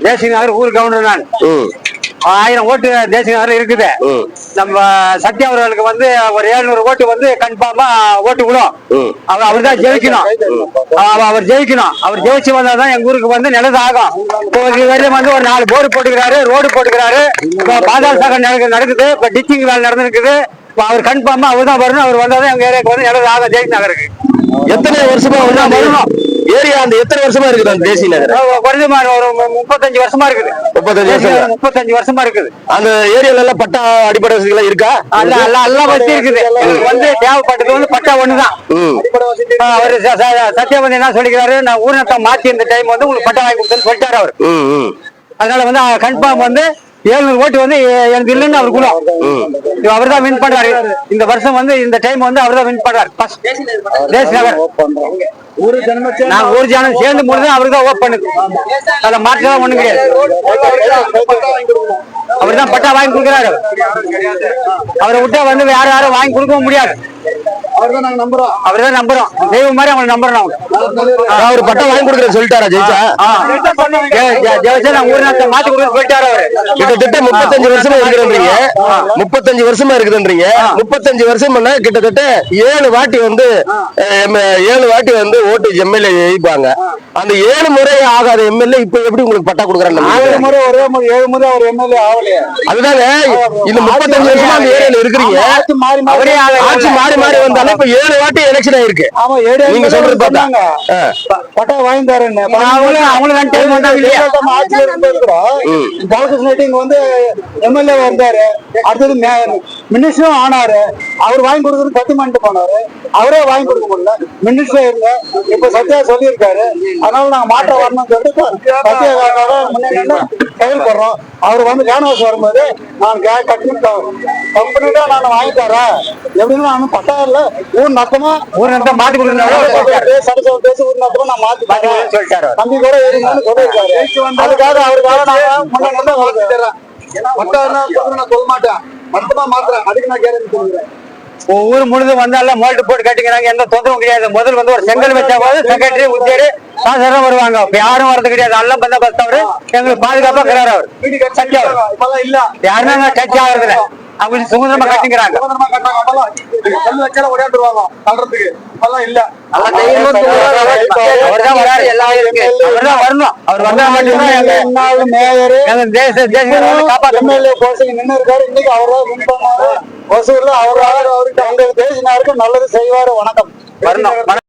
தேசிய நகர் ஊர் கவுண்டர் நான் 1000 ஓட்டு தேசிய நகர்ல இருக்குது. நம்ம சத்யா அவர்களுக்கு வந்து ஒரு 700 ஓட்டு வந்து கன்ஃபார்மா ஓட்டு விடும். அவர் தான் ஜெயிக்கணும். அவர் ஜெயிக்கணும். அவர் ஜெயிச்சு வந்தாதான் எங்க ஊருக்கு வந்து நிலது ஆகும். வரையும் வந்து ஒரு 4 போர் போட்டுக்கிறாரு, ரோடு போட்டுக்கிறாரு, பாதாள சாக்கடை நடக்குது, இப்ப டிச்சிங் வேலை நடந்துருக்குது. அவர் கன்ஃபார்மா அவர் தான் வரணும். அவர் வந்தாதான் எங்க ஏரியாவுக்கு வந்து நிலது ஆகும் தேசிய நகருக்கு. எத்தனை வருஷமா வரணும் ஏரியா? அந்த எத்தனை வருஷமா இருக்குது அந்த தேசிய நகர்? குறைஞ்சமா ஒரு 35 வருஷமா இருக்குது. 35 வருஷமா இருக்குது. அந்த ஏரியால எல்லாம் பட்டா அடிப்படை வசதி எல்லாம் இருக்கா? எல்லாம் வசதி இருக்குது. வந்து தேவைப்பட்டது வந்து பட்டா ஒண்ணுதான். அவரு சத்யா வந்து என்ன சொல்லிக்கிறாரு, நான் ஊர்நத்தை மாத்தி இந்த டைம் வந்து உங்களுக்கு பட்டா வாங்கி கொடுத்தேன்னு சொல்லிட்டாரு அவரு. அதனால வந்து கன்ஃபார்ம் வந்து 700 ஓட்டு வந்து எனக்கு இல்லைன்னு அவர் குலம். அவர் தான் வின் பண்றாரு இந்த வருஷம். வந்து இந்த டைம் வந்து அவர் தான் வின் பண்றாரு. தேசிய நகர் நான் ஊர் ஜனம் சேர்ந்து முடிஞ்சு அவரு தான் ஓட் பண்ணுது. அதுல மாற்றலாம் ஒண்ணு கிடையாது. அவர் தான் பட்டா வாங்கி கொடுக்குறாரு. அவரை விட்டா வந்து யாரும் வாங்கி கொடுக்கவும் முடியாது. அவர்தான் நம்புறோம். தெய்வம் மாதிரி அவங்களை நம்புறோம். அவர் பட்டா வாங்கி கொடுக்குறேன்னு சொல்லிட்டாரா? ஜெயிச்சா நான் ஊர்நாட்டை மாத்தி கொடுக்க சொல்லிட்டாரு அவரு. கிட்டத்தட்ட 35 வருஷமா இருக்குதுன்றீங்க. 35 வருஷமா இருக்குதுன்றீங்க. 35 வருஷம் கிட்டத்தட்ட 7 வாட்டி வந்து 7 வாட்டி வந்து ஓட்டு எம்எல்ஏ ஜெயிப்பாங்க. அந்த 7 முறை ஆகாத எம்எல்ஏ இப்ப எப்படி உங்களுக்கு பட்டா கொடுக்குறாங்க? 7 முறை அவர் எம்எல்ஏ ஆகலையே. அதுதாங்க இந்த 35 வருஷமா அந்த ஏரியால இருக்கிறீங்க. ஆட்சி மாறி மாறி வந்தாலும் இப்ப 7 வாட்டி எலெக்ஷன் ஆயிருக்கு. நீங்க சொல்றது பார்த்தாங்க பட்டா வாங்கி தரேன்னு வந்து எம்எல்ஏ வந்தாரு. அடுத்தது மினிஸ்டரும் ஆனாரு. அவர் வாங்கி கொடுக்குறது கட்டுமானிட்டு போனாரு. அவரே வாங்கி கொடுக்க முடியல. மினிஸ்டர் இருங்க இப்ப சத்யா சொல்லியிருக்காரு. அதனால நாங்க மாற்ற வரணும்னு சொல்லிட்டு சத்யாக்காக முன்னாடி செயல்படுறோம். அவர் வந்து கேன்வாஸ் வரும்போது நான் கம்பெனி தான் நான் வாங்கி தரேன் எப்படின்னு நானும் பட்டா இல்ல ஊர் நத்தமா மாத்தி கொடுக்குறேன் சரசவ பேசி ஊர் நத்தமா நான் மாத்தி சொல்லிட்டாரு. தம்பி கூட இருங்கன்னு சொல்லியிருக்காரு. அதுக்காக அவருக்காக நான் முன்னாடி தர்றேன். பட்டா நான் சொல்ல மாட்டேன். மொத்தமா மாத்துறேன். அதுக்கு நான் கேரண்டி சொல்லுறேன். ஊர் முழுதும் வந்தாலும் மோல்டு போட்டு கட்டிக்கிறாங்க. எந்த தொந்தரவும் கிடையாது. முதல் வந்து ஒரு செங்கல் வச்சா போது செக்ரட்டரி உத்தியாரு சாதாரண வருவாங்க. இப்ப யாரும் வரது கிடையாது. எல்லாம் பந்தோபஸ்து அவரு எங்களுக்கு பாதுகாப்பா இருக்கிறாரு. அவர் சத்யா இல்ல யாருமே டச் ஆகுறதுல அவங்க சுதந்திரமா கட்டிக்கிறாங்க. நல்லது செய்வாரு. வணக்கம்.